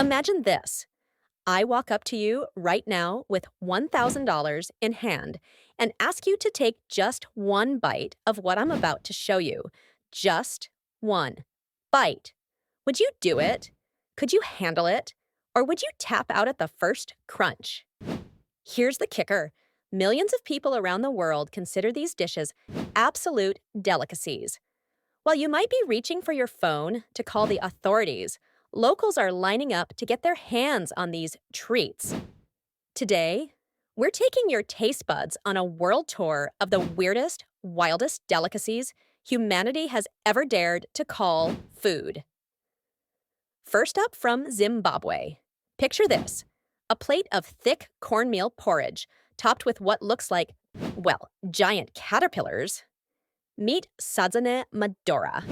Imagine this. I walk up to you right now with $1,000 in hand and ask you to take just one bite of what I'm about to show you. Just one bite. Would you do it? Could you handle it? Or would you tap out at the first crunch? Here's the kicker. Millions of people around the world consider these dishes absolute delicacies. While you might be reaching for your phone to call the authorities, locals are lining up to get their hands on these treats. Today, we're taking your taste buds on a world tour of the weirdest, wildest delicacies humanity has ever dared to call food. First up from Zimbabwe. Picture this, a plate of thick cornmeal porridge topped with what looks like, well, giant caterpillars. Meet sadzane madora,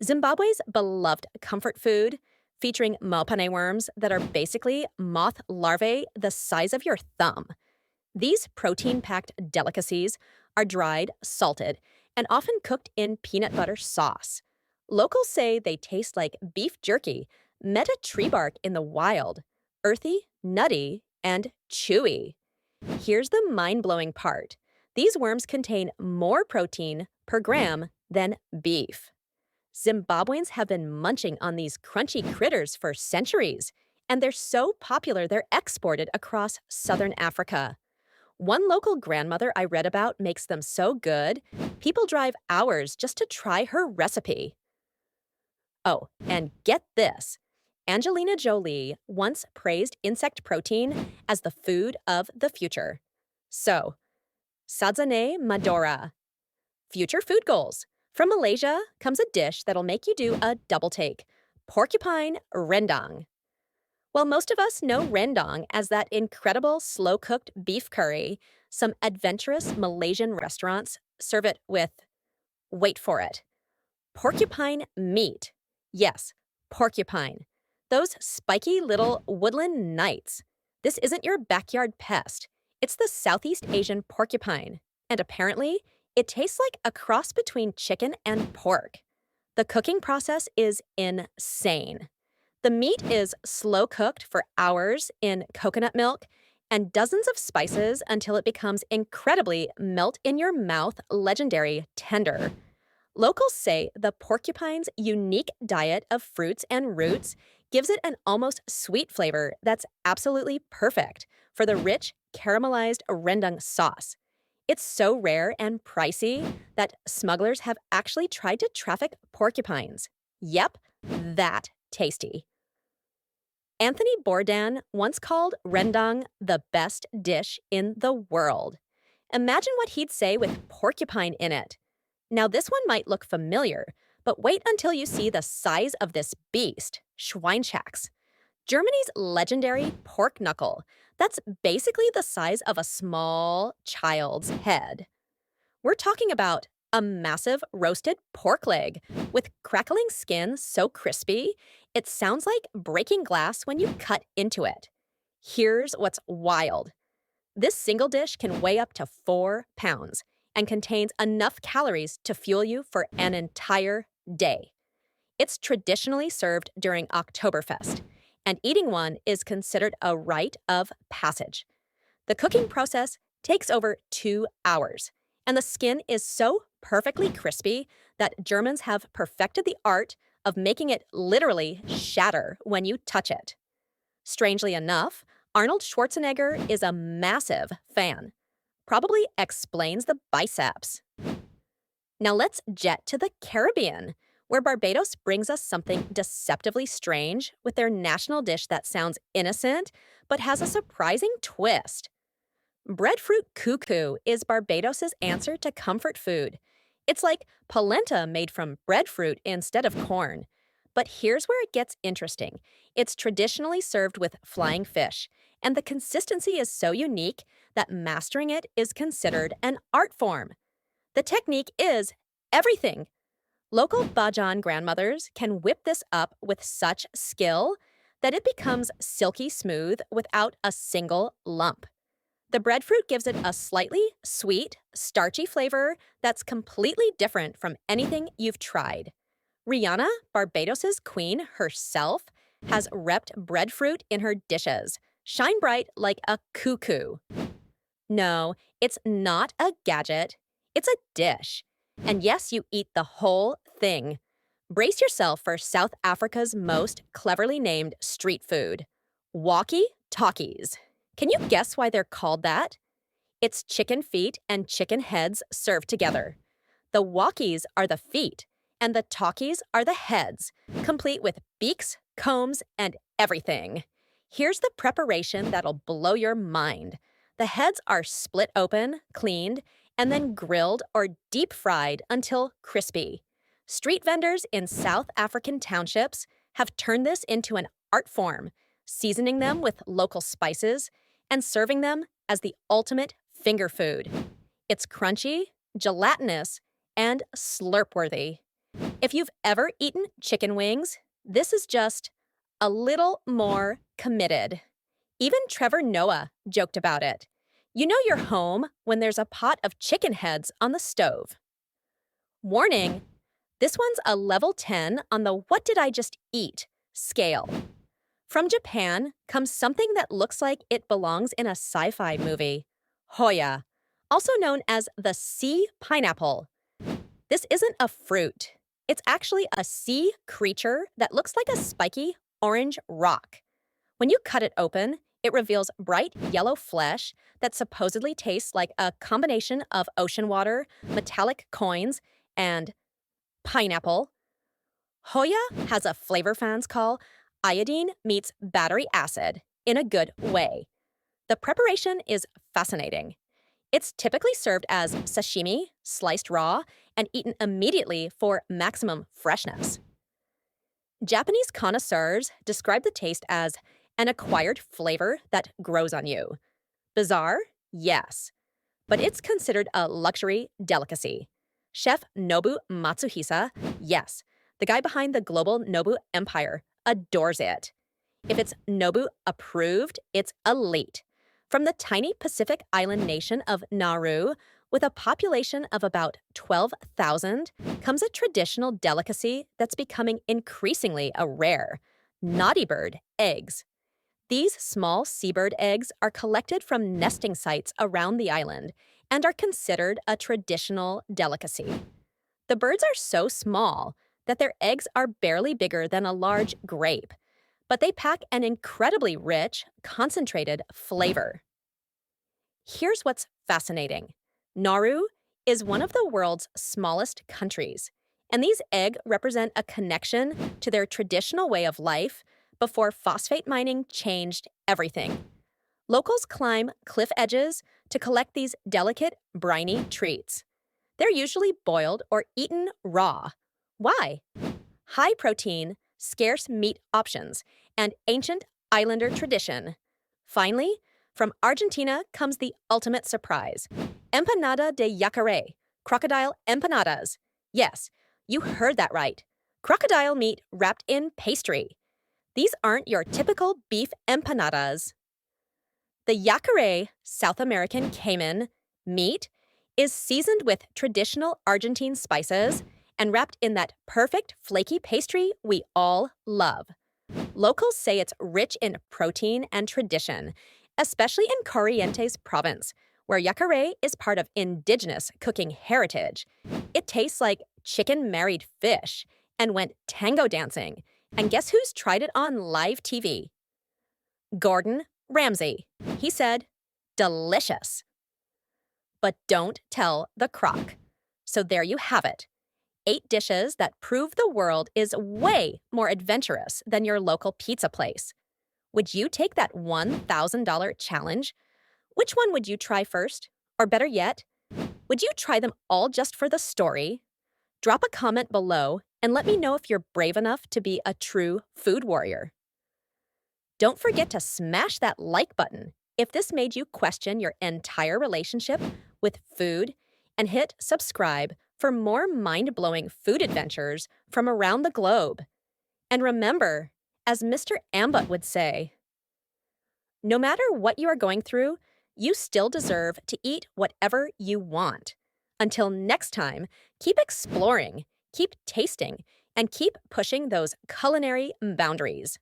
Zimbabwe's beloved comfort food, featuring mopane worms that are basically moth larvae the size of your thumb. These protein-packed delicacies are dried, salted, and often cooked in peanut butter sauce. Locals say they taste like beef jerky, met a tree bark in the wild, earthy, nutty, and chewy. Here's the mind-blowing part. These worms contain more protein per gram than beef. Zimbabweans have been munching on these crunchy critters for centuries, and they're so popular they're exported across southern Africa. One local grandmother I read about makes them so good, people drive hours just to try her recipe. Oh, and get this. Angelina Jolie once praised insect protein as the food of the future. So, sadzane madora. Future food goals. From Malaysia comes a dish that'll make you do a double take. Porcupine rendang. While most of us know rendang as that incredible slow-cooked beef curry, some adventurous Malaysian restaurants serve it with, wait for it, porcupine meat. Yes, porcupine. Those spiky little woodland knights. This isn't your backyard pest. It's the Southeast Asian porcupine. And apparently, it tastes like a cross between chicken and pork. The cooking process is insane. The meat is slow cooked for hours in coconut milk and dozens of spices until it becomes incredibly melt-in-your-mouth legendary tender. Locals say the porcupine's unique diet of fruits and roots gives it an almost sweet flavor that's absolutely perfect for the rich, caramelized rendang sauce. It's so rare and pricey that smugglers have actually tried to traffic porcupines. Yep, that tasty. Anthony Bourdain once called rendang the best dish in the world. Imagine what he'd say with porcupine in it. Now this one might look familiar, but wait until you see the size of this beast, Schweinshax. Germany's legendary pork knuckle. That's basically the size of a small child's head. We're talking about a massive roasted pork leg with crackling skin so crispy, it sounds like breaking glass when you cut into it. Here's what's wild. This single dish can weigh up to 4 pounds and contains enough calories to fuel you for an entire day. It's traditionally served during Oktoberfest, and eating one is considered a rite of passage. The cooking process takes over 2 hours, and the skin is so perfectly crispy that Germans have perfected the art of making it literally shatter when you touch it. Strangely enough, Arnold Schwarzenegger is a massive fan. Probably explains the biceps. Now let's jet to the Caribbean, where Barbados brings us something deceptively strange with their national dish that sounds innocent but has a surprising twist. Breadfruit cuckoo is Barbados's answer to comfort food. It's like polenta made from breadfruit instead of corn. But here's where it gets interesting. It's traditionally served with flying fish, and the consistency is so unique that mastering it is considered an art form. The technique is everything. Local Bajan grandmothers can whip this up with such skill that it becomes silky smooth without a single lump. The breadfruit gives it a slightly sweet, starchy flavor that's completely different from anything you've tried. Rihanna, Barbados's queen herself, has repped breadfruit in her dishes, shine bright like a cuckoo. No, it's not a gadget. It's a dish. And yes, you eat the whole thing. Brace yourself for South Africa's most cleverly named street food, walkie-talkies. Can you guess why they're called that? It's chicken feet and chicken heads served together. The walkies are the feet, and the talkies are the heads, complete with beaks, combs, and everything. Here's the preparation that'll blow your mind. The heads are split open, cleaned, and then grilled or deep fried until crispy. Street vendors in South African townships have turned this into an art form, seasoning them with local spices and serving them as the ultimate finger food. It's crunchy, gelatinous, and slurp-worthy. If you've ever eaten chicken wings, this is just a little more committed. Even Trevor Noah joked about it. You know you're home when there's a pot of chicken heads on the stove. Warning, this one's a level 10 on the what did I just eat scale. From Japan comes something that looks like it belongs in a sci-fi movie. Hoya, also known as the sea pineapple. This isn't a fruit. It's actually a sea creature that looks like a spiky orange rock. When you cut it open, it reveals bright yellow flesh that supposedly tastes like a combination of ocean water, metallic coins, and pineapple. Hoya has a flavor fans call iodine meets battery acid in a good way. The preparation is fascinating. It's typically served as sashimi, sliced raw, and eaten immediately for maximum freshness. Japanese connoisseurs describe the taste as an acquired flavor that grows on you. Bizarre? Yes. But it's considered a luxury delicacy. Chef Nobu Matsuhisa, yes, the guy behind the global Nobu empire, adores it. If it's Nobu approved, it's elite. From the tiny Pacific island nation of Naru, with a population of about 12,000, comes a traditional delicacy that's becoming increasingly a rare: noddy bird eggs. These small seabird eggs are collected from nesting sites around the island and are considered a traditional delicacy. The birds are so small that their eggs are barely bigger than a large grape, but they pack an incredibly rich, concentrated flavor. Here's what's fascinating. Nauru is one of the world's smallest countries, and these eggs represent a connection to their traditional way of life before phosphate mining changed everything. Locals climb cliff edges to collect these delicate, briny treats. They're usually boiled or eaten raw. Why? High protein, scarce meat options, and ancient islander tradition. Finally, from Argentina comes the ultimate surprise: empanada de yacaré, crocodile empanadas. Yes, you heard that right. Crocodile meat wrapped in pastry. These aren't your typical beef empanadas. The yacaré, South American caiman, meat is seasoned with traditional Argentine spices and wrapped in that perfect flaky pastry we all love. Locals say it's rich in protein and tradition, especially in Corrientes province, where yacaré is part of indigenous cooking heritage. It tastes like chicken married fish and went tango dancing. And guess who's tried it on live TV? Gordon Ramsay. He said, delicious. But don't tell the croc. So there you have it. 8 dishes that prove the world is way more adventurous than your local pizza place. Would you take that $1,000 challenge? Which one would you try first? Or better yet, would you try them all just for the story? Drop a comment below and let me know if you're brave enough to be a true food warrior. Don't forget to smash that like button if this made you question your entire relationship with food, and hit subscribe for more mind-blowing food adventures from around the globe. And remember, as Mr. Ambut would say, no matter what you are going through, you still deserve to eat whatever you want. Until next time, keep exploring, keep tasting, and keep pushing those culinary boundaries.